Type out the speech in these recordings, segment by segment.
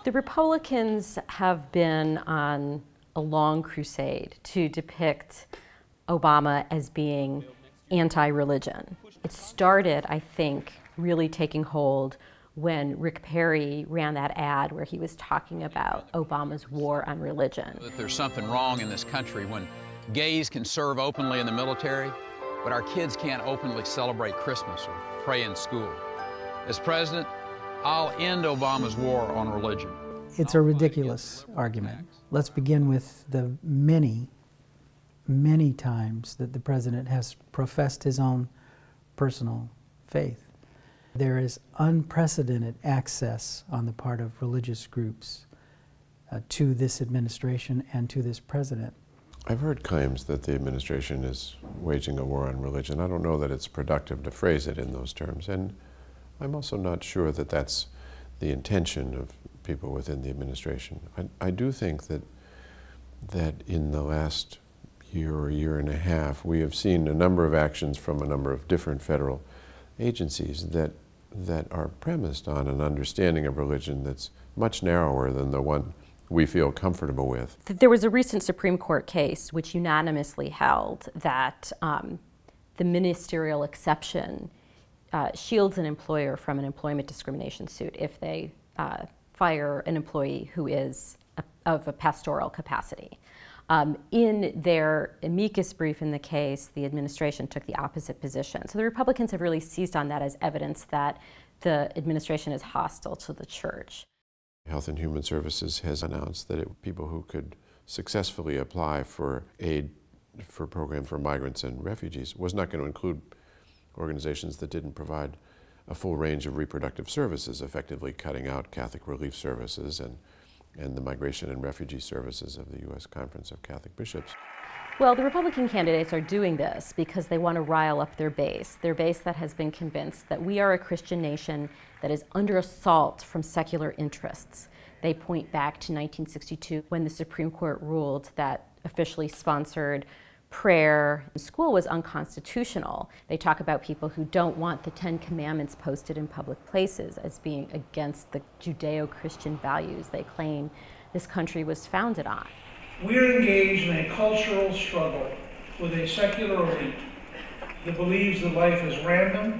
The Republicans have been on a long crusade to depict Obama as being anti-religion. It started, I think, really taking hold when Rick Perry ran that ad where he was talking about Obama's war on religion. That there's something wrong in this country when gays can serve openly in the military, but our kids can't openly celebrate Christmas or pray in school. As president, I'll end Obama's war on religion. It's a ridiculous argument. Let's begin with the many times that the president has professed his own personal faith. There is unprecedented access on the part of religious groups to this administration and to this president. I've heard claims that the administration is waging a war on religion. I don't know that it's productive to phrase it in those terms, and I'm also not sure that that's the intention of people within the administration. I do think that in the last year or year and a half, we have seen a number of actions from a number of different federal agencies that are premised on an understanding of religion that's much narrower than the one we feel comfortable with. There was a recent Supreme Court case which unanimously held that the ministerial exception shields an employer from an employment discrimination suit if they fire an employee who is of a pastoral capacity. In their amicus brief in the case, the administration took the opposite position. So the Republicans have really seized on that as evidence that the administration is hostile to the church. Health and Human Services has announced that people who could successfully apply for aid for a program for migrants and refugees was not going to include organizations that didn't provide a full range of reproductive services, effectively cutting out Catholic Relief Services and the Migration and Refugee Services of the U.S. Conference of Catholic Bishops. Well, the Republican candidates are doing this because they want to rile up their base that has been convinced that we are a Christian nation that is under assault from secular interests. They point back to 1962 when the Supreme Court ruled that officially sponsored prayer in school was unconstitutional. They talk about people who don't want the 10 Commandments posted in public places as being against the Judeo-Christian values they claim this country was founded on. We're engaged in a cultural struggle with a secular elite that believes that life is random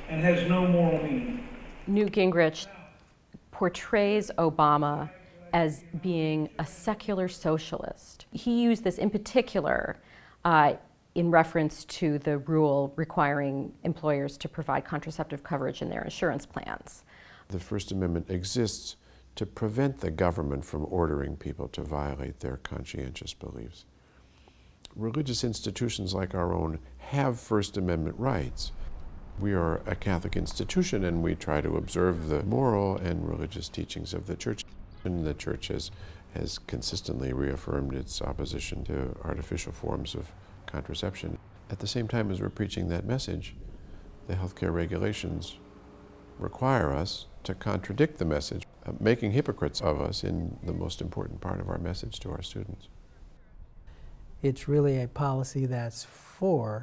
and has no moral meaning. Newt Gingrich portrays Obama as being a secular socialist. He used this in particular in reference to the rule requiring employers to provide contraceptive coverage in their insurance plans. The First Amendment exists to prevent the government from ordering people to violate their conscientious beliefs. Religious institutions like our own have First Amendment rights. We are a Catholic institution and we try to observe the moral and religious teachings of the Church. And the Church has consistently reaffirmed its opposition to artificial forms of contraception. At the same time as we're preaching that message, the healthcare regulations require us to contradict the message, making hypocrites of us in the most important part of our message to our students. It's really a policy that's for